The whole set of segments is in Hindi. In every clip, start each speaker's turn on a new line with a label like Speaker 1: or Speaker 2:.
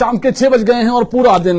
Speaker 1: शाम के 6 बज गए हैं और पूरा दिन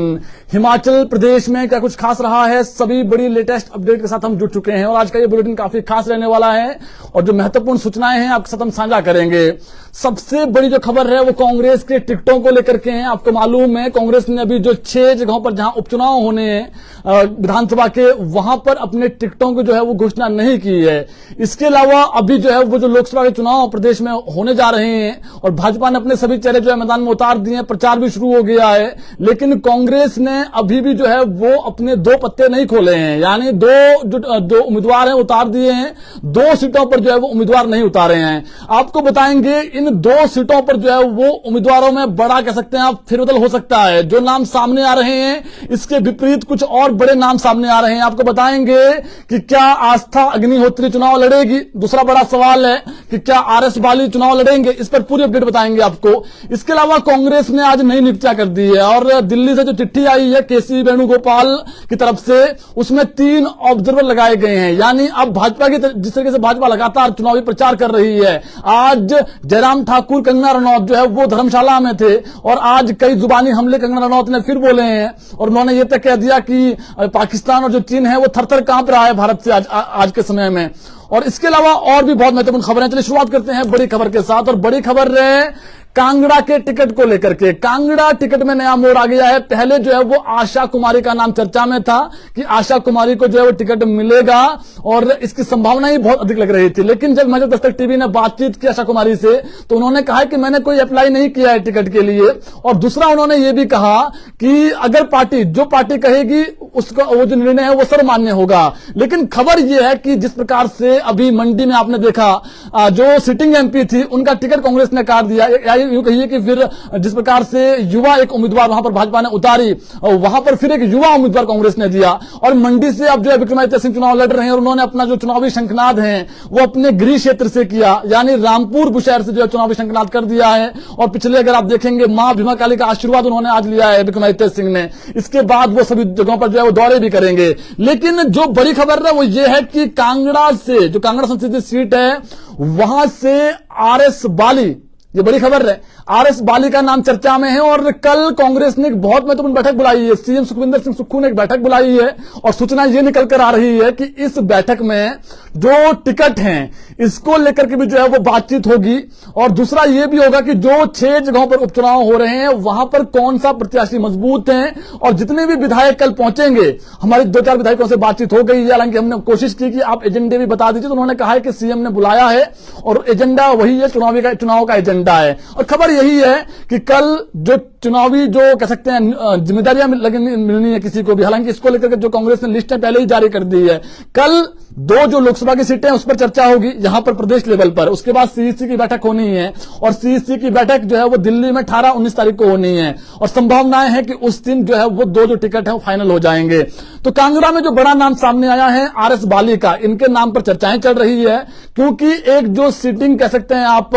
Speaker 1: हिमाचल प्रदेश में क्या कुछ खास रहा है, सभी बड़ी लेटेस्ट अपडेट के साथ हम जुड़ चुके हैं और आज का ये बुलेटिन काफी खास रहने वाला है और जो महत्वपूर्ण सूचनाएं हैं आपके साथ हम साझा करेंगे। सबसे बड़ी जो खबर है वो कांग्रेस के टिकटों को लेकर के हैं। आपको मालूम है कांग्रेस ने अभी जो 6 जगहों पर जहां उपचुनाव होने हैं विधानसभा के, वहां पर अपने टिकटों की जो है वो घोषणा नहीं की है। इसके अलावा अभी जो है वो जो लोकसभा के चुनाव प्रदेश में होने जा रहे हैं और भाजपा ने अपने सभी चेहरे जो है मैदान में उतार दिए हैं, प्रचार भी शुरू हो गया है, लेकिन कांग्रेस ने अभी भी जो है वो अपने 2 पत्ते नहीं खोले हैं, यानी दो उम्मीदवार हैं उतार दिए हैं, 2 सीटों पर जो है वो उम्मीदवार नहीं उतारे हैं। आपको बताएंगे इन 2 सीटों पर जो है वो उम्मीदवारों में बड़ा कह सकते हैं आप फेरबदल हो सकता है। जो नाम सामने आ रहे हैं इसके विपरीत कुछ और बड़े नाम सामने आ रहे हैं। आपको बताएंगे कि क्या आस्था अग्निहोत्री चुनाव लड़ेगी, दूसरा बड़ा सवाल है कि क्या आरएस बाली चुनाव लड़ेंगे, इस पर पूरी अपडेट बताएंगे आपको। इसके अलावा कांग्रेस ने आज नई नियुक्तियां कर दी है और दिल्ली से जो चिट्ठी आई है केसी वेणुगोपाल की तरफ से, उसमें 3 ऑब्जर्वर लगाए गए हैं। यानी अब भाजपा की जिस तरीके से भाजपा लगातार चुनावी प्रचार कर रही है, आज जयराम ठाकुर, कंगना रनौत जो है वो धर्मशाला में थे और आज कई जुबानी हमले कंगना रनौत ने फिर बोले हैं और उन्होंने ये तक कह दिया कि पाकिस्तान और जो चीन है वो थर-थर कांप रहा है भारत से आज के समय में। और इसके अलावा और भी बहुत महत्वपूर्ण खबरें, चलिए शुरुआत करते हैं बड़ी खबर के साथ। और बड़ी खबर है कांगड़ा के टिकट को लेकर के। कांगड़ा टिकट में नया मोड़ आ गया है। पहले जो है वो आशा कुमारी का नाम चर्चा में था कि आशा कुमारी को जो है वो टिकट मिलेगा और इसकी संभावना ही बहुत अधिक लग रही थी, लेकिन जब हिमाचल दस्तक टीवी ने बातचीत की आशा कुमारी से तो उन्होंने कहा कि मैंने कोई अप्लाई नहीं किया है टिकट के लिए। और दूसरा उन्होंने ये भी कहा कि अगर जो पार्टी कहेगी उसका वो जो निर्णय है वो सर्वमान्य होगा। लेकिन खबर यह है कि जिस प्रकार से अभी मंडी में आपने देखा जो सिटिंग एमपी थी उनका टिकट कांग्रेस ने काट दिया, यूं कहिए कि फिर जिस प्रकार से युवा एक उम्मीदवार वहां पर भाजपा ने उतारी, वहां पर फिर एक युवा उम्मीदवार कांग्रेस ने दिया। और मंडी से अब जो है विक्रमादित्य सिंह चुनाव लड़ रहे हैं और उन्होंने अपना जो चुनावी शंखनाद है वो अपने गृह क्षेत्र से किया, यानी रामपुर बुशहर से जो है चुनावी शंखनाद कर दिया है। और पिछले अगर आप देखेंगे मां भीमा काली का आशीर्वाद उन्होंने आज लिया है विक्रमादित्य सिंह ने। इसके बाद वो सभी जगहों पर जो है वो दौरे भी करेंगे। लेकिन जो बड़ी खबर है वो ये है कि कांगड़ा से, जो कांगड़ा संसदीय सीट है वहां से आरएस बाली, ये बड़ी खबर है, आरएस बाली का नाम चर्चा में है। और कल कांग्रेस ने एक बहुत महत्वपूर्ण बैठक बुलाई है, सीएम सुखविंदर सिंह सुक्खू ने एक बैठक बुलाई है और सूचना ये निकल कर आ रही है कि इस बैठक में जो टिकट हैं इसको लेकर के भी जो है वो बातचीत होगी। और दूसरा ये भी होगा कि जो 6 जगहों पर उपचुनाव हो रहे हैं वहां पर कौन सा प्रत्याशी मजबूत है। और जितने भी विधायक कल पहुंचेंगे, हमारे 2-4 विधायकों से बातचीत हो गई है, हालांकि हमने कोशिश की कि आप एजेंडे भी बता दीजिए, तो उन्होंने कहा है कि सीएम ने बुलाया है और एजेंडा वही है, चुनाव का एजेंडा है। और खबर यही है कि कल जो चुनावी जो कह सकते हैं जिम्मेदारियां मिलनी है किसी को भी, हालांकि इसको लेकर जो कांग्रेस ने लिस्टें पहले ही जारी कर दी है। कल 2 जो लोकसभा की सीटें उस पर चर्चा होगी यहां पर प्रदेश लेवल पर, उसके बाद सीईसी की बैठक होनी है और सीईसी की बैठक जो है वो दिल्ली में 18-19 तारीख को होनी है और संभावनाएं हैं कि उस दिन जो है वो 2 जो टिकट है वो फाइनल हो जाएंगे। तो कांगड़ा में जो बड़ा नाम सामने आया है आरएस बाली का, इनके नाम पर चर्चाएं चल रही है क्योंकि एक जो सीटिंग कह सकते हैं आप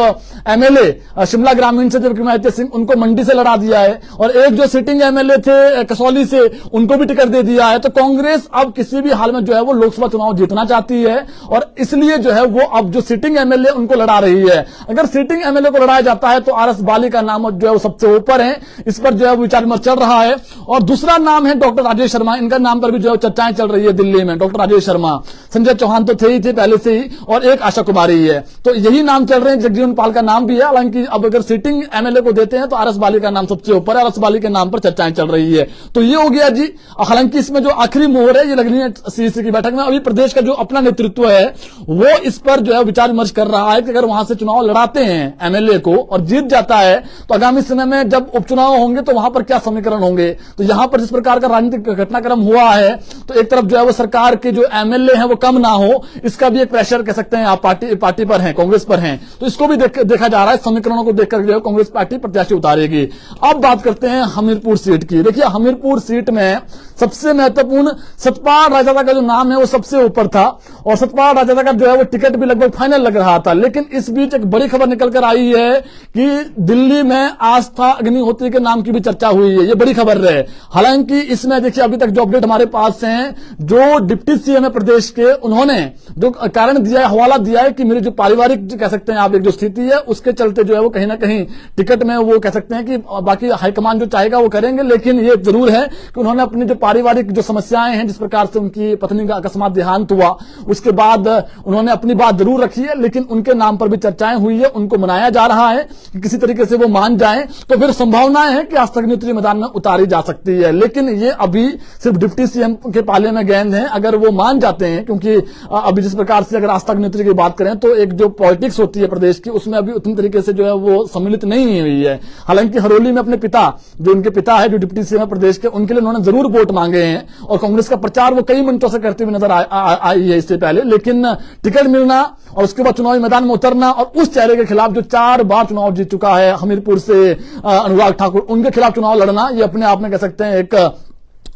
Speaker 1: एमएलए शिमला ग्रामीण से जो विक्रमादित्य सिंह, उनको मंडी से लड़ा दिया है और एक जो सिटिंग एमएलए थे कसौली से, उनको भी टिकट दे दिया है। तो कांग्रेस अब किसी भी हाल में जो है वो लोकसभा चुनाव जीतना चाहती है और इसलिए जो है वो अब जो सिटिंग एमएलए उनको लड़ा रही है। अगर सिटिंग एमएलए को लड़ाया जाता है तो आरएस बाली का नाम जो है वो सबसे ऊपर है, इस पर जो है विचार विमर्श चल रहा है। और दूसरा नाम है डॉक्टर राजेश शर्मा, इनका नाम पर भी जो है चर्चाएं चल रही है दिल्ली में। डॉक्टर राजेश शर्मा, संजय चौहान तो थे पहले से ही और एक आशा कुमारी है, तो यही नाम चल रहे हैं। जगजीवन पाल का नाम भी है, हालांकि अब अगर सिटिंग एमएलए को देते हैं तो आरएस बाली का नाम सबसे ऊपर है, आरएस बाली के नाम पर चर्चाएं चल रही है। तो ये हो गया जी। हालांकि इसमें जो आखिरी मोहर है ये लगनी है सीईसी की बैठक में। अभी प्रदेश का जो अपना नेतृत्व है वो इस पर जो है विचार विमर्श कर रहा है कि अगर वहां से चुनाव लड़ाते हैं एमएलए को और जीत जाता है तो आगामी समय में जब उपचुनाव होंगे तो वहां पर क्या समीकरण होंगे। तो यहां पर जिस प्रकार का राजनीतिक घटनाक्रम हुआ है तो एक तरफ जो है वो सरकार के जो एमएलए हैं वो कम ना हो, इसका भी एक प्रेशर कह सकते हैं आप पार्टी पर है, कांग्रेस पर है, तो इसको भी देखा जा रहा है। समीकरणों को देखकर जो है कांग्रेस पार्टी प्रत्याशी उतारेगी। अब बात करते हैं हमीरपुर सीट की। देखिए हमीरपुर सीट में सबसे महत्वपूर्ण सतपाल रायजादा का जो नाम है वो सबसे ऊपर था और सतपाल रायजादा का जो है वो टिकट भी लगभग फाइनल लग रहा था। लेकिन इस बीच एक बड़ी खबर निकल कर आई है कि दिल्ली में आस्था अग्निहोत्री के नाम की भी चर्चा हुई है, ये बड़ी खबर है। हालांकि इसमें देखिए अभी तक जो अपडेट हमारे पास है, जो डिप्टी सीएम है प्रदेश के, उन्होंने जो कारण दिया है, हवाला दिया है कि मेरी जो पारिवारिक कह सकते हैं आप एक जो स्थिति है उसके चलते जो है वो कहीं ना कहीं टिकट में वो कह सकते हैं कि बाकी हालांकि हाईकमान जो चाहेगा वो करेंगे, लेकिन ये जरूर है कि उन्होंने अपनी जो पारिवारिक जो समस्याएं हैं, जिस प्रकार से उनकी पत्नी का अकस्मात देहांत हुआ, उसके बाद उन्होंने अपनी बात जरूर रखी है, लेकिन उनके नाम पर भी चर्चाएं हुई है, उनको मनाया जा रहा है कि किसी तरीके से वो मान जाएं, तो फिर संभावनाएं है कि आस्था अग्निहोत्री मैदान में उतारी जा सकती है। लेकिन ये अभी सिर्फ डिप्टी सीएम के पाले में गेंद है। अगर वो मान जाते हैं, क्योंकि अभी जिस प्रकार से अगर आस्था अग्निहोत्री की बात करें तो एक जो पॉलिटिक्स होती है प्रदेश की, उसमें अभी उतनी तरीके से जो है वो सम्मिलित नहीं हुई है। हालांकि हरोली में अपने पिता, जो उनके पिता है जो डिप्टी सीएम है प्रदेश के, उनके लिए उन्होंने जरूर वोट मांगे हैं और कांग्रेस का प्रचार वो कई मंचों से करते हुए नजर आई है इससे पहले। लेकिन टिकट मिलना और उसके बाद चुनावी मैदान में उतरना और उस चेहरे के खिलाफ जो 4 बार चुनाव जीत चुका है हमीरपुर से अनुराग ठाकुर, उनके खिलाफ चुनाव लड़ना, ये अपने आप में कह सकते हैं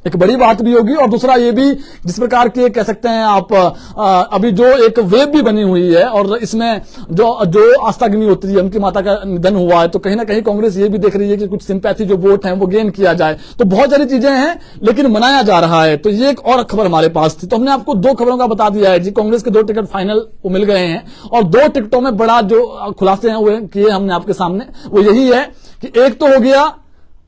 Speaker 1: एक बड़ी बात भी होगी। और दूसरा ये भी, जिस प्रकार के कह सकते हैं आप अभी जो एक वेव भी बनी हुई है और इसमें जो आस्था अग्निहोत्री है, उनकी माता का निधन हुआ है, तो कहीं ना कहीं कांग्रेस ये भी देख रही है कि कुछ सिंपैथी जो वोट है वो गेन किया जाए। तो बहुत सारी चीजें हैं, लेकिन मनाया जा रहा है। तो ये एक और खबर हमारे पास थी, तो हमने आपको 2 खबरों का बता दिया है जी। कांग्रेस के 2 टिकट फाइनल वो मिल गए हैं और 2 टिकटों में बड़ा जो खुलासे हैं वो किए हमने आपके सामने, वो यही है कि एक तो हो गया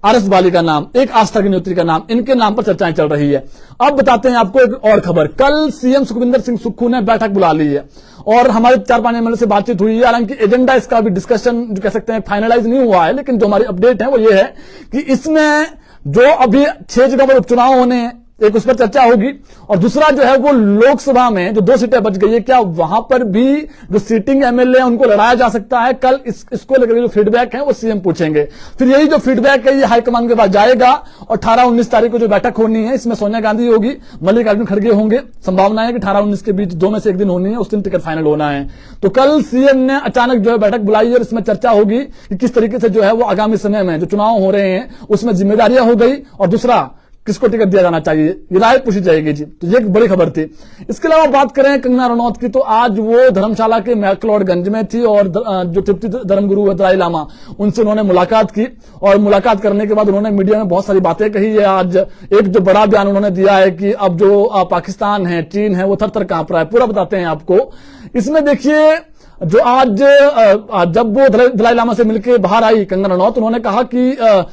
Speaker 1: आरएस बाली का नाम, एक आस्था अग्निहोत्री का नाम, इनके नाम पर चर्चाएं चल रही है। अब बताते हैं आपको एक और खबर। कल सीएम सुखविंदर सिंह सुक्खू ने बैठक बुला ली है और हमारे 4-5 एमएलए से बातचीत हुई है। हालांकि एजेंडा इसका भी डिस्कशन जो कह सकते हैं फाइनलाइज नहीं हुआ है, लेकिन जो हमारी अपडेट है वो ये है कि इसमें जो अभी 6 जगह पर उपचुनाव होने हैं, एक उस पर चर्चा होगी और दूसरा जो है वो लोकसभा में जो 2 सीटें बच गई है, क्या वहां पर भी जो सीटिंग एमएलए है उनको लड़ाया जा सकता है। कल इसको लेकर जो फीडबैक है वो सीएम पूछेंगे। फिर यही जो फीडबैक है ये हाईकमान के पास जाएगा और 18-19 तारीख को जो बैठक होनी है, इसमें सोनिया गांधी होगी, मल्लिकार्जुन खड़गे होंगे। संभावना है कि 18-19 के बीच 2 में से एक दिन होनी है, उस दिन टिकट फाइनल होना है। तो कल सीएम ने अचानक जो है बैठक बुलाई है और इसमें चर्चा होगी कि किस तरीके से जो है वो आगामी समय में जो चुनाव हो रहे हैं उसमें जिम्मेदारियां हो गई और दूसरा किसको टिकट दिया जाना चाहिए, ये राय पूछी जाएगी जी। तो ये एक बड़ी खबर थी। इसके अलावा बात करें कंगना रनौत की, तो आज वो धर्मशाला के मैक्लोडगंज में थी और जो तृप्ति धर्मगुरु है दलाई लामा, उनसे उन्होंने मुलाकात की और मुलाकात करने के बाद उन्होंने मीडिया में बहुत सारी बातें कही है। आज एक जो बड़ा बयान उन्होंने दिया है कि अब जो पाकिस्तान है, चीन है, वो थर-थर कांप रहा है। पूरा बताते हैं आपको। इसमें देखिए, जो आज जब वो दलाई लामा से मिलकर बाहर आई कंगना रनौत, उन्होंने कहा कि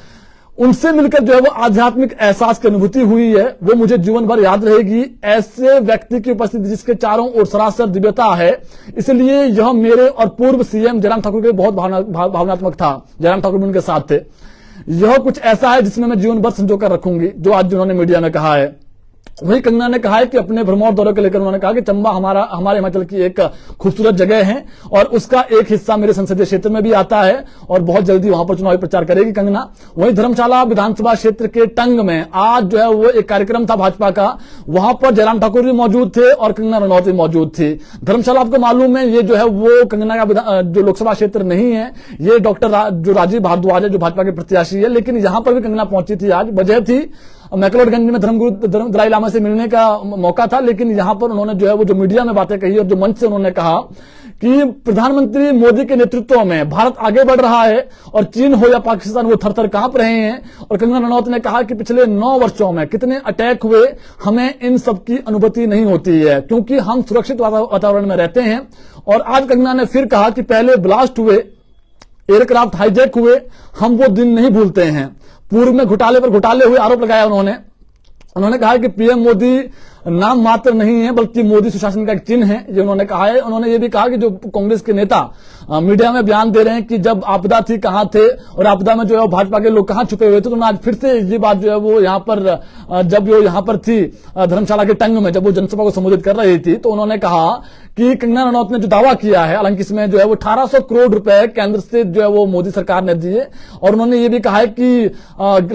Speaker 1: उनसे मिलकर जो है वो आध्यात्मिक एहसास की अनुभूति हुई है, वो मुझे जीवन भर याद रहेगी। ऐसे व्यक्ति की उपस्थिति जिसके चारों ओर सरासर दिव्यता है, इसलिए यह मेरे और पूर्व सीएम जयराम ठाकुर के बहुत भावनात्मक था। जयराम ठाकुर भी उनके साथ थे। यह कुछ ऐसा है जिसमें मैं जीवन भर संजो कर रखूंगी, जो आज उन्होंने मीडिया में कहा है। वही कंगना ने कहा है कि अपने भ्रमौर दौरे को लेकर उन्होंने कहा कि चंबा हमारे हिमाचल की एक खूबसूरत जगह है और उसका एक हिस्सा मेरे संसदीय क्षेत्र में भी आता है और बहुत जल्दी वहां पर चुनावी प्रचार करेगी कंगना। वहीं धर्मशाला विधानसभा क्षेत्र के टंग में आज जो है वो एक कार्यक्रम था भाजपा का, वहां पर जयराम ठाकुर भी मौजूद थे और कंगना रनौत भी मौजूद थी। धर्मशाला आपको मालूम है ये जो है वो कंगना का जो लोकसभा क्षेत्र नहीं है, ये डॉक्टर जो राजीव भारद्वाज है जो भाजपा के प्रत्याशी है, लेकिन यहां पर भी कंगना पहुंची थी। आज वजह थी मैक्लोडगंज में धर्मगुरु दलाई लामा से मिलने का मौका था, लेकिन यहां पर उन्होंने जो है वो जो मीडिया में बातें कही और जो मंच से उन्होंने कहा कि प्रधानमंत्री मोदी के नेतृत्व में भारत आगे बढ़ रहा है और चीन हो या पाकिस्तान वो थर-थर कांप रहे हैं। और कंगना रनौत ने कहा कि पिछले 9 वर्षों में कितने अटैक हुए, हमें इन सब की अनुभूति नहीं होती है क्योंकि हम सुरक्षित वातावरण में रहते हैं। और आज कंगना ने फिर कहा कि पहले ब्लास्ट हुए, एयरक्राफ्ट हाईजैक हुए, हम वो दिन नहीं भूलते हैं। पूर्व में घोटाले पर घोटाले हुए आरोप लगाया उन्होंने कहा कि पीएम मोदी नाम मात्र नहीं है बल्कि मोदी सुशासन का एक चिन्ह है, ये उन्होंने कहा है। उन्होंने ये भी कहा कि जो कांग्रेस के नेता मीडिया में बयान दे रहे हैं कि जब आपदा थी कहां थे और आपदा में जो है भाजपा के लोग कहां छुपे हुए थे, तो आज फिर से ये बात जो है वो यहां पर जब वो यहां पर थी धर्मशाला के टंग में जब वो जनसभा को संबोधित कर रही थी, तो उन्होंने कहा कि कंगना रनौत ने जो दावा किया है, हालांकि इसमें जो है वो 1800 करोड़ रुपए केंद्र से जो है वो मोदी सरकार ने दिए और उन्होंने ये भी कहा है कि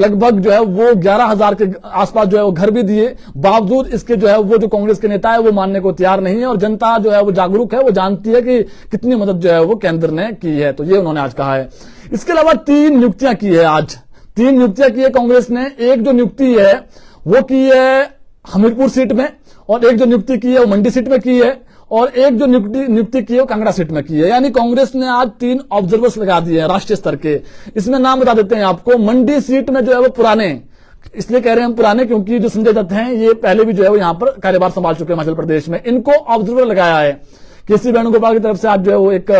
Speaker 1: लगभग जो है वो 11,000 के आसपास जो है वो घर भी दिए, बावजूद इसके जो है वो जो कांग्रेस के नेता है वो मानने को तैयार नहीं है और जनता जो है वो जागरूक है, वो जानती है कि कितनी मदद जो है वो केंद्र ने की है। तो ये उन्होंने आज कहा है। इसके अलावा 3 नियुक्तियां की है, आज 3 नियुक्तियां की है कांग्रेस ने। एक जो नियुक्ति है वो की है हमीरपुर सीट में और एक जो नियुक्ति की है वो मंडी सीट में की है और एक जो नियुक्ति की है वो कांगड़ा सीट में की है। यानी कांग्रेस ने आज 3 ऑब्जर्वर्स लगा दिए हैं राष्ट्रीय स्तर के। इसमें नाम बता देते हैं आपको। मंडी सीट में जो है वो पुराने, इसलिए कह रहे हैं हम पुराने क्योंकि जो संजय दत्त हैं ये पहले भी जो है वो यहां पर कार्यभार संभाल चुके हैं हिमाचल प्रदेश में, इनको ऑब्जर्वर लगाया है। केसी वेणुगोपाल की तरफ से आज जो है वो एक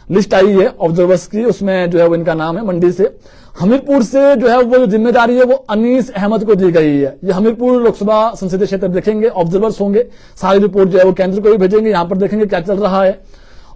Speaker 1: लिस्ट आई है ऑब्जर्वर्स की, उसमें जो है वो इनका नाम है मंडी से। हमीरपुर से जो है वो जो जिम्मेदारी है वो अनीस अहमद को दी गई है। ये हमीरपुर लोकसभा संसदीय क्षेत्र देखेंगे, ऑब्जर्वर्स होंगे, सारी रिपोर्ट जो है वो केंद्र को भी भेजेंगे, यहां पर देखेंगे क्या चल रहा है।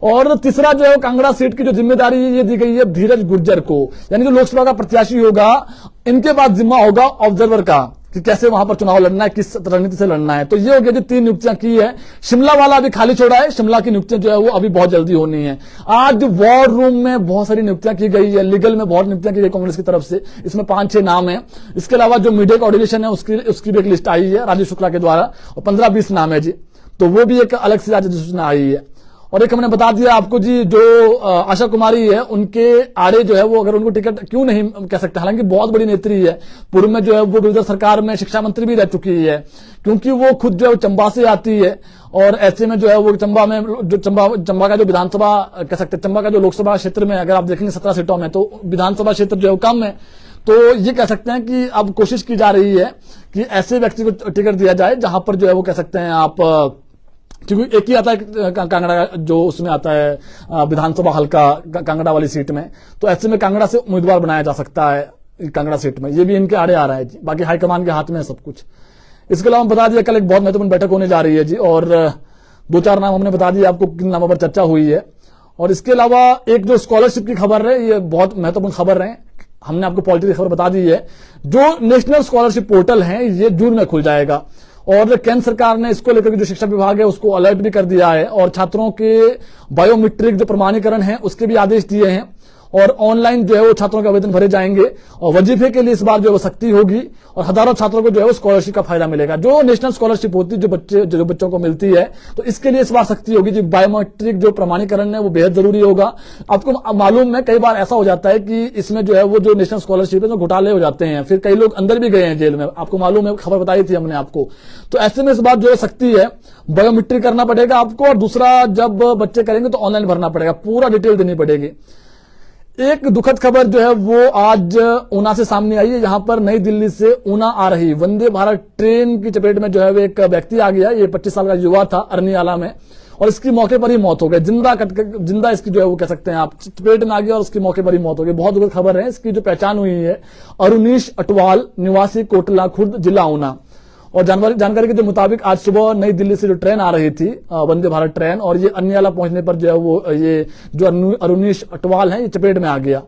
Speaker 1: और तीसरा जो है कांगड़ा सीट की जो जिम्मेदारी ये दी गई है धीरज गुर्जर को, यानी जो लोकसभा का प्रत्याशी होगा इनके पास जिम्मा होगा ऑब्जर्वर का कि कैसे वहां पर चुनाव लड़ना है, किस रणनीति से लड़ना है। तो ये हो गया जो 3 नियुक्तियां की है। शिमला वाला अभी खाली छोड़ा है, शिमला की नियुक्तियां जो है वो अभी बहुत जल्दी होनी है। आज वॉर रूम में बहुत सारी नियुक्तियां की गई है, लीगल में बहुत नियुक्तियां की गई कांग्रेस की तरफ से, इसमें 5-6 नाम है। इसके अलावा जो मीडिया कोऑर्डिनेशन है उसकी भी एक लिस्ट आई है राजीव शुक्ला के द्वारा, और 15-20 नाम है जी, तो वो भी एक अलग से आज सूचना आई है। और एक हमने बता दिया आपको जी, जो आशा कुमारी है उनके आड़े जो है वो अगर उनको टिकट क्यों नहीं कह सकते, हालांकि बहुत बड़ी नेत्री है, पूर्व में जो है वो गुजरात सरकार में शिक्षा मंत्री भी रह चुकी है, क्योंकि वो खुद जो है चंबा से आती है। और ऐसे में जो है वो चंबा में जो चंबा का जो विधानसभा कह सकते, चंबा का जो लोकसभा क्षेत्र में अगर आप देखेंगे 17 सीटों में, तो विधानसभा क्षेत्र जो है कम है। तो ये कह सकते हैं कि अब कोशिश की जा रही है कि ऐसे व्यक्ति को टिकट दिया जाए जहां पर जो है वो कह सकते हैं आप, क्योंकि एक ही आता है कांगड़ा जो उसमें आता है विधानसभा हल्का कांगड़ा वाली सीट में, तो ऐसे में कांगड़ा से उम्मीदवार बनाया जा सकता है कांगड़ा सीट में। ये भी इनके आड़े आ रहा है जी, बाकी हाईकमान के हाथ में है सब कुछ। इसके अलावा बता दिया कल एक बहुत महत्वपूर्ण बैठक होने जा रही है जी, और 2-4 नाम हमने बता दिया आपको किन नामों पर चर्चा हुई है। और इसके अलावा एक जो स्कॉलरशिप की खबर है, ये बहुत महत्वपूर्ण खबर है, हमने आपको पॉलिटिकल खबर बता दी है। जो नेशनल स्कॉलरशिप पोर्टल है ये जून में खुल जाएगा, और केंद्र सरकार ने इसको लेकर जो शिक्षा विभाग है उसको अलर्ट भी कर दिया है, और छात्रों के बायोमेट्रिक जो प्रमाणीकरण है उसके भी आदेश दिए हैं, और ऑनलाइन जो है वो छात्रों के आवेदन भरे जाएंगे, और वजीफे के लिए इस बार जो है वो सख्ती होगी, और हजारों छात्रों को जो है वो स्कॉलरशिप का फायदा मिलेगा। जो नेशनल स्कॉलरशिप होती है जो बच्चों को मिलती है, तो इसके लिए इस बार सख्ती होगी जी। बायोमेट्रिक जो प्रमाणीकरण है वो बेहद जरूरी होगा। आपको मालूम है कई बार ऐसा हो जाता है कि इसमें जो है वो जो नेशनल स्कॉलरशिप है तो घोटाले हो जाते हैं, फिर कई लोग अंदर भी गए हैं जेल में, आपको मालूम है, खबर बताई थी हमने आपको। तो ऐसे में इस बार जो है सख्ती है, बायोमेट्रिक करना पड़ेगा आपको, और दूसरा जब बच्चे करेंगे तो ऑनलाइन भरना पड़ेगा, पूरा डिटेल देनी पड़ेगी। एक दुखद खबर जो है वो आज ऊना से सामने आई है। यहाँ पर नई दिल्ली से ऊना आ रही वंदे भारत ट्रेन की चपेट में जो है वो एक व्यक्ति आ गया। ये 25 साल का युवा था अरनियाला में, और इसकी मौके पर ही मौत हो गई, जिंदा इसकी जो है वो कह सकते हैं आप चपेट में आ गया और उसकी मौके पर ही मौत हो गई। बहुत दुखद खबर है। इसकी जो पहचान हुई है अरुणीश अटवाल, निवासी कोटला खुर्द, जिला ऊना। और जानकारी के मुताबिक आज सुबह नई दिल्ली से जो ट्रेन आ रही थी वंदे भारत ट्रेन, और ये अरनियाला पहुंचने पर जो है वो ये जो अरुणीश अटवाल है ये चपेट में आ गया,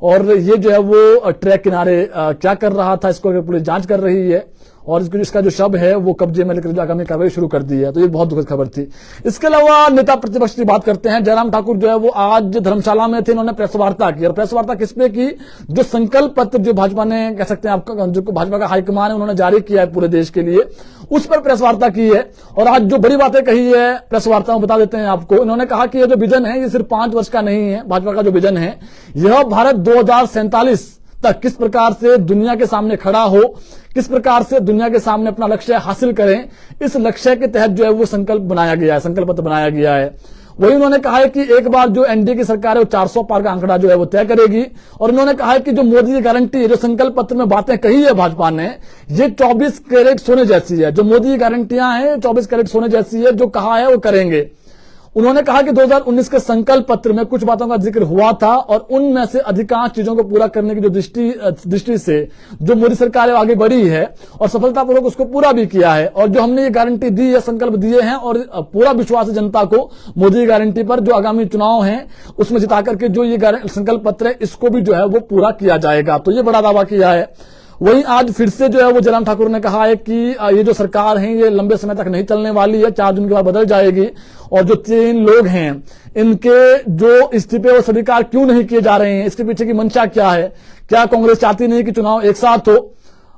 Speaker 1: और ये जो है वो ट्रैक किनारे क्या कर रहा था इसको पुलिस जांच कर रही है, और इसका जो शव है वो कब्जे में लेकर आगामी कार्रवाई शुरू कर दी है। तो ये बहुत दुखद खबर थी। इसके अलावा नेता प्रतिपक्ष की बात करते हैं। जयराम ठाकुर जो है वो आज धर्मशाला में थे, इन्होंने प्रेस वार्ता की, और प्रेस वार्ता किस पे की, जो संकल्प पत्र जो भाजपा ने कह सकते हैं आपका जो भाजपा का हाईकमान है उन्होंने जारी किया है पूरे देश के लिए, उस पर प्रेस वार्ता की है। और आज जो बड़ी बातें कही है प्रेस वार्ता में बता देते हैं आपको। इन्होंने कहा कि ये जो विजन है ये सिर्फ 5 वर्ष का नहीं है, भाजपा का जो विजन है यह भारत 2047 तक किस प्रकार से दुनिया के सामने खड़ा हो, किस प्रकार से दुनिया के सामने अपना लक्ष्य हासिल करें, इस लक्ष्य के तहत जो है वो संकल्प बनाया गया है, संकल्प पत्र बनाया गया है। वही उन्होंने कहा है कि एक बार जो एनडीए की सरकार है वो 400 पार का आंकड़ा जो है वो तय करेगी, और उन्होंने कहा है कि जो मोदी की गारंटी है, जो संकल्प पत्र में बातें कही है भाजपा ने, ये 24 कैरेट सोने जैसी है। जो मोदी की गारंटियां हैं 24 कैरेट सोने जैसी है, जो कहा है वो करेंगे। उन्होंने कहा कि 2019 के संकल्प पत्र में कुछ बातों का जिक्र हुआ था, और उनमें से अधिकांश चीजों को पूरा करने की जो दृष्टि से जो मोदी सरकार आगे बढ़ी है और सफलतापूर्वक उसको पूरा भी किया है। और जो हमने ये गारंटी दी है, संकल्प दिए हैं, और पूरा विश्वास है जनता को मोदी की गारंटी पर, जो आगामी चुनाव है उसमें जिता करके जो ये संकल्प पत्र है इसको भी जो है वो पूरा किया जाएगा। तो ये बड़ा दावा किया है। वहीं आज फिर से जो है वो जयराम ठाकुर ने कहा है कि ये जो सरकार है ये लंबे समय तक नहीं चलने वाली है, 4 जून के बाद बदल जाएगी, और जो 3 लोग हैं इनके जो इस्तीफे वो स्वीकार क्यों नहीं किए जा रहे हैं, इसके पीछे की मंशा क्या है। क्या कांग्रेस चाहती नहीं कि चुनाव एक साथ हो,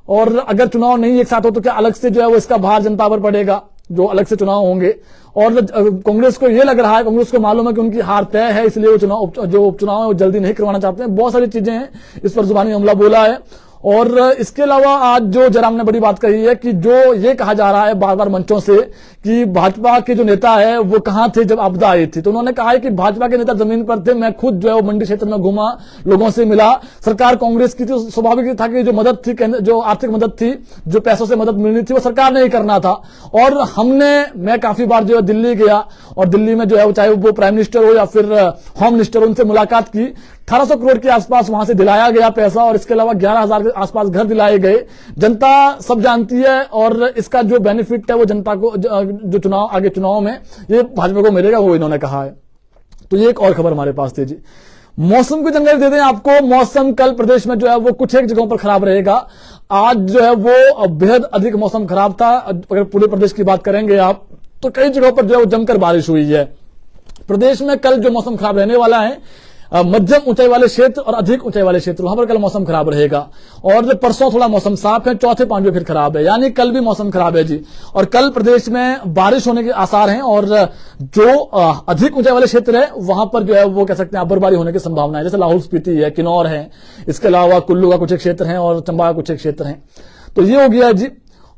Speaker 1: और अगर चुनाव नहीं एक साथ हो तो क्या अलग से जो है वो इसका भार जनता पर पड़ेगा, जो अलग से चुनाव होंगे। और कांग्रेस को ये लग रहा है, कांग्रेस को मालूम है कि उनकी हार तय है, इसलिए वो जो उपचुनाव है वो जल्दी नहीं करवाना चाहते हैं। बहुत सारी चीजें हैं, इस पर जुबानी हमला बोला है। और इसके अलावा आज जो जयराम ने बड़ी बात कही है कि जो ये कहा जा रहा है बार बार मंचों से कि भाजपा के जो नेता है वो कहां थे जब आपदा आई थी, तो उन्होंने कहा है कि भाजपा के नेता जमीन पर थे, मैं खुद जो है वो मंडी क्षेत्र में घूमा, लोगों से मिला। सरकार कांग्रेस की थी, स्वाभाविक था कि जो मदद थी, जो आर्थिक मदद थी, जो पैसों से मदद मिलनी थी वो सरकार ने ही करना था। और मैं काफी बार जो है दिल्ली गया और दिल्ली में जो है चाहे वो प्राइम मिनिस्टर हो या फिर होम मिनिस्टर, उनसे मुलाकात की। 1800 करोड़ के आसपास वहां से दिलाया गया पैसा और इसके अलावा 11,000 के आसपास घर दिलाए गए। जनता सब जानती है और इसका जो बेनिफिट है वो जनता को जो आगे चुनाव में ये भाजपा को मिलेगा, वो इन्होंने कहा है। तो ये एक और खबर हमारे पास थी जी। मौसम की जानकारी दे दें आपको। मौसम कल प्रदेश में जो है वो कुछ एक जगहों पर खराब रहेगा। आज जो है वो बेहद अधिक मौसम खराब था। अगर पूरे प्रदेश की बात करेंगे आप तो कई जगहों पर जो है वो जमकर बारिश हुई है। प्रदेश में कल जो मौसम खराब रहने वाला है, मध्यम ऊंचाई वाले क्षेत्र और अधिक ऊंचाई वाले क्षेत्र, वहां पर कल मौसम खराब रहेगा। और परसों थोड़ा मौसम साफ है, चौथे पांचवें फिर खराब है, यानी कल भी मौसम खराब है जी। और कल प्रदेश में बारिश होने के आसार हैं और जो अधिक ऊंचाई वाले क्षेत्र है वहां पर जो है वो कह सकते हैं बर्फबारी होने की संभावना है, जैसे लाहौल स्पीति है, किन्नौर है, इसके अलावा कुल्लू का कुछ एक क्षेत्र है और चंबा का कुछ एक क्षेत्र है। तो ये हो गया जी।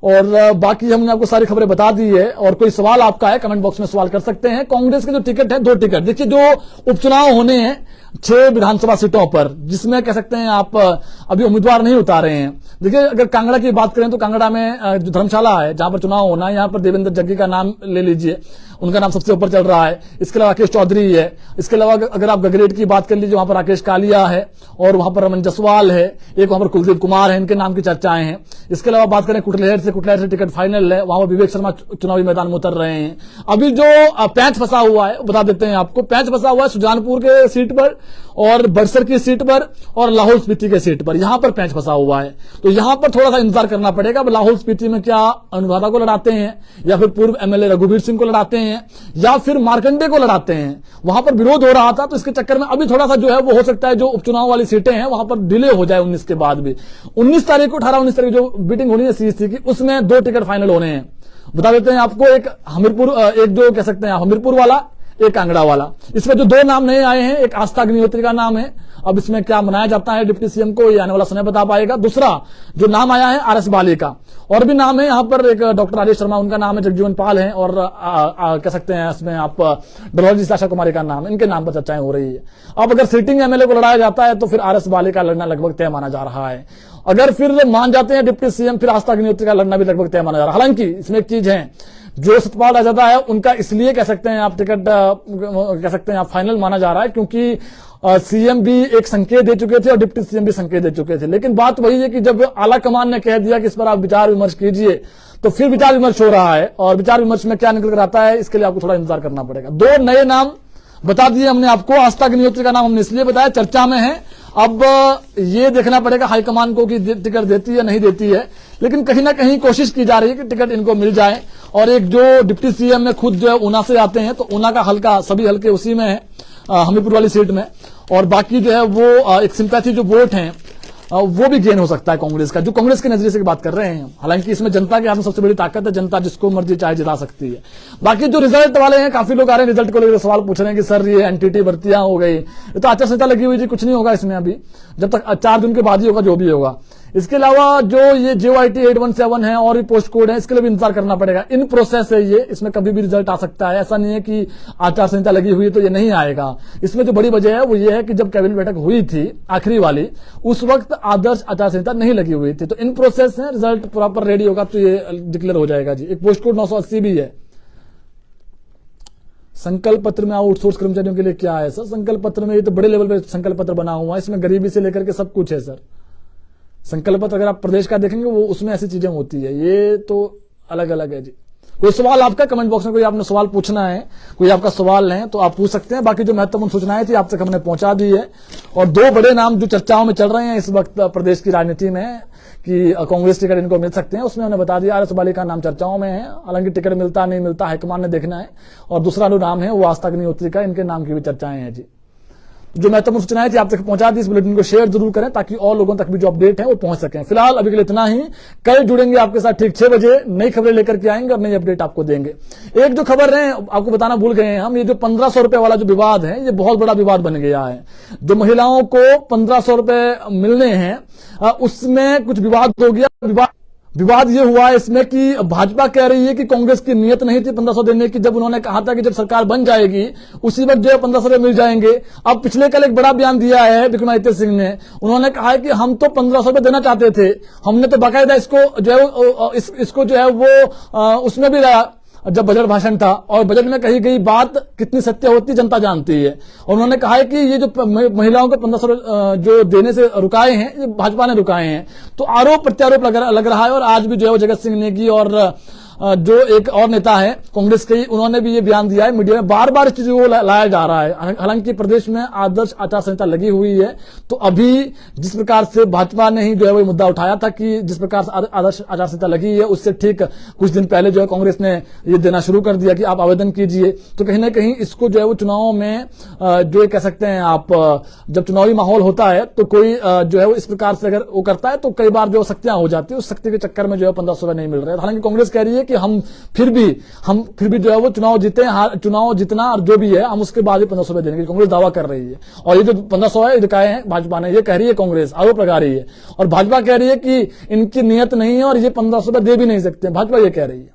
Speaker 1: और बाकी हमने आपको सारी खबरें बता दी है। और कोई सवाल आपका है कमेंट बॉक्स में सवाल कर सकते हैं। कांग्रेस के जो टिकट है, 2 टिकट, देखिए जो उपचुनाव होने हैं 6 विधानसभा सीटों पर, जिसमें कह सकते हैं आप अभी उम्मीदवार नहीं उतारे हैं। देखिए अगर कांगड़ा की बात करें तो कांगड़ा में जो धर्मशाला है जहां पर चुनाव होना है, यहां पर देवेंद्र जग्गी का नाम ले लीजिए, उनका नाम सबसे ऊपर चल रहा है। इसके अलावा राकेश चौधरी है। इसके अलावा अगर आप गगरेट की बात कर लीजिए, वहां पर राकेश कालिया है और वहां पर रमन जसवाल है, एक वहां पर कुलदीप कुमार है, इनके नाम की चर्चाएं हैं। इसके अलावा बात करें कुटलहर से टिकट फाइनल है, वहां पर विवेक शर्मा चुनावी मैदान में उतर रहे हैं। अभी जो पैंच फंसा हुआ है बता देते हैं आपको। पैंच फंसा हुआ है सुजानपुर के सीट पर और बड़सर की सीट पर और लाहौल स्पीति के सीट पर, यहां पर पैंच फंसा हुआ है। तो यहां पर थोड़ा सा इंतजार करना पड़ेगा। लाहौल स्पीति में क्या अनुराधा को लड़ाते हैं या फिर पूर्व एमएलए रघुवीर सिंह को लड़ाते हैं या फिर मार्कंडे को लड़ाते हैं। वहां पर विरोध हो रहा था, तो इसके चक्कर में अभी थोड़ा सा जो है वो हो सकता है जो उपचुनाव वाली सीटें हैं वहां पर डिले हो जाए 19 के बाद भी। 19 तारीख को 18-19 तारीख जो मीटिंग होनी है सीईसी की, उसमें 2 टिकट फाइनल होने हैं। बता देते हैं आपको, एक हमीरपुर, एक जो कह सकते हैं हमीरपुर वाला, एक कांगड़ा वाला। इसमें जो 2 नाम नए आए हैं, एक आस्था अग्निहोत्री का नाम है। अब इसमें क्या मनाया जाता है डिप्टी सीएम को, ये आने वाला समय बता पाएगा। दूसरा जो नाम आया है आरएस बाली का, और भी नाम है यहाँ पर, एक डॉक्टर राजेश शर्मा उनका नाम है, जगजीवन पाल है और कह सकते हैं इसमें आप डॉलॉजी आशा कुमारी का नाम, इनके नाम पर चर्चाएं हो रही है। अब अगर सिटिंग एमएलए को लड़ाया जाता है तो फिर आरएस बाली का लड़ना लगभग तय माना जा रहा है। अगर फिर मान जाते हैं डिप्टी सीएम, फिर आस्था अग्निहोत्री का लड़ना भी लगभग तय माना जा रहा है। हालांकि इसमें एक चीज है, जो सतपाल राजदा है उनका इसलिए कह सकते हैं आप टिकट कह सकते हैं आप फाइनल माना जा रहा है क्योंकि सीएम भी एक संकेत दे चुके थे और डिप्टी सीएम भी संकेत दे चुके थे। लेकिन बात वही है कि जब आला कमान ने कह दिया कि इस पर आप विचार विमर्श कीजिए, तो फिर विचार विमर्श हो रहा है और विचार विमर्श में क्या निकल कर आता है इसके लिए आपको थोड़ा इंतजार करना पड़ेगा। 2 नए नाम बता दिए हमने आपको। आस्था अग्निहोत्री का नाम हमने इसलिए बताया चर्चा में है। अब ये देखना पड़ेगा हाईकमान को कि टिकट देती है नहीं देती है, लेकिन कहीं ना कहीं कोशिश की जा रही है कि टिकट इनको मिल जाए। और एक जो डिप्टी सीएम में खुद जो है ऊना से आते हैं, तो ऊना का हल्का, सभी हल्के उसी में है, हमीरपुर वाली सीट में। और बाकी जो है वो एक सिंपैथी जो वोट है वो भी गेन हो सकता है कांग्रेस का, जो कांग्रेस के नजरिए से बात कर रहे हैं। हालांकि इसमें जनता के हाथ में सबसे बड़ी ताकत है, जनता जिसको मर्जी चाहे जिता सकती है। बाकी जो रिजल्ट वाले हैं, काफी लोग आ रहे हैं रिजल्ट को लेकर सवाल पूछ रहे हैं कि सर ये एनटीटी भर्तियां हो गई, ये तो आचार संहिता लगी हुई थी, कुछ नहीं होगा इसमें अभी, जब तक 4 दिन के बाद ही होगा जो भी होगा। इसके अलावा जो ये JYT 817 है और भी पोस्ट कोड है, इसके लिए भी इंतजार करना पड़ेगा। इन प्रोसेस है ये, इसमें कभी भी रिजल्ट आ सकता है। ऐसा नहीं है कि आचार संहिता लगी हुई है तो ये नहीं आएगा। इसमें जो बड़ी वजह है वो ये है कि जब कैबिनेट बैठक हुई थी आखिरी वाली, उस वक्त आदर्श आचार संहिता नहीं लगी हुई थी। तो इन प्रोसेस है, रिजल्ट प्रॉपर रेडी होगा तो ये डिक्लेयर हो जाएगा जी। एक पोस्ट कोड 980 भी है। संकल्प पत्र में आउटसोर्स कर्मचारियों के लिए क्या है सर? संकल्प पत्र में ये तो बड़े लेवल पे संकल्प पत्र बना हुआ है, इसमें गरीबी से लेकर के सब कुछ है सर। संकल्प पत्र अगर आप प्रदेश का देखेंगे वो उसमें ऐसी चीजें होती है, ये तो अलग अलग है जी। कोई सवाल आपका कमेंट बॉक्स में, कोई आपने सवाल पूछना है, कोई आपका सवाल है तो आप पूछ सकते हैं। बाकी जो महत्वपूर्ण सूचनाएं थी आप तक हमने पहुंचा दी है। और 2 बड़े नाम जो चर्चाओं में चल रहे हैं इस वक्त प्रदेश की राजनीति में कि कांग्रेस टिकट इनको मिल सकते हैं, उसमें हमने बता दिया आरएस बाली का नाम चर्चाओं में है। हालांकि टिकट मिलता नहीं मिलता हाईकमान ने देखना है। और दूसरा जो नाम है वो आस्था अग्निहोत्री का, इनके नाम की भी चर्चाएं हैं जी। जो महत्वपूर्ण सूचनाएं थी आप तक पहुंचा दी। इस बुलेटिन को शेयर जरूर करें ताकि और लोगों तक भी जो अपडेट है वो पहुंच सकें। फिलहाल अभी के लिए इतना ही। कल जुड़ेंगे आपके साथ ठीक 6 बजे, नई खबरें लेकर के आएंगे और नई अपडेट आपको देंगे। एक जो खबर है आपको बताना भूल गए हैं हम, ये जो 1500 रुपए वाला जो विवाद है, ये बहुत बड़ा विवाद बन गया है। जो महिलाओं को 1500 रुपए मिलने हैं उसमें कुछ विवाद हो गया। विवाद ये हुआ इसमें कि भाजपा कह रही है कि कांग्रेस की नियत नहीं थी 1500 देने की, जब उन्होंने कहा था कि जब सरकार बन जाएगी उसी वक्त जो है 1500 रुपए मिल जाएंगे। अब पिछले कल एक बड़ा बयान दिया है विक्रमादित्य सिंह ने, उन्होंने कहा है कि हम तो 1500 रुपए देना चाहते थे, हमने तो बाकायदा इसको जो है इसको जो है वो उसमें भी लाया जब बजट भाषण था, और बजट में कही गई बात कितनी सत्य होती जनता जानती है। और उन्होंने कहा है कि ये जो महिलाओं को 1500 जो देने से रुकाए हैं, ये भाजपा ने रुकाए हैं। तो आरोप प्रत्यारोप लग रहा है। और आज भी जो है वो जगत सिंह नेगी और जो एक और नेता है कांग्रेस के, उन्होंने भी ये बयान दिया है। मीडिया में बार बार इस चीज को लाया जा रहा है। हालांकि प्रदेश में आदर्श आचार संहिता लगी हुई है, तो अभी जिस प्रकार से भाजपा ने ही जो है वो मुद्दा उठाया था कि जिस प्रकार से आदर्श आचार संहिता लगी है, उससे ठीक कुछ दिन पहले जो है कांग्रेस ने ये देना शुरू कर दिया कि आप आवेदन कीजिए। तो कहीं ना कहीं इसको जो है वो चुनाव में जो कह सकते हैं आप, जब चुनावी माहौल होता है तो कोई जो है वो इस प्रकार से अगर वो करता है तो कई बार जो शक्तियां हो जाती है, उस शक्ति के चक्कर में जो है 1500 नहीं मिल रहे। हालांकि कांग्रेस कह रही है कि हम फिर भी जो है वो चुनाव चुनाव जितना और जो भी है हम उसके बाद ही 1500 रुपए देने की कांग्रेस दावा कर रही है। और ये जो 1500 है रुकाए हैं भाजपा ने, ये कह रही है कांग्रेस, आरोप लगा रही है। और भाजपा कह रही है कि इनकी नियत नहीं है और ये 1500 रुपए दे भी नहीं सकते, भाजपा ये कह रही है।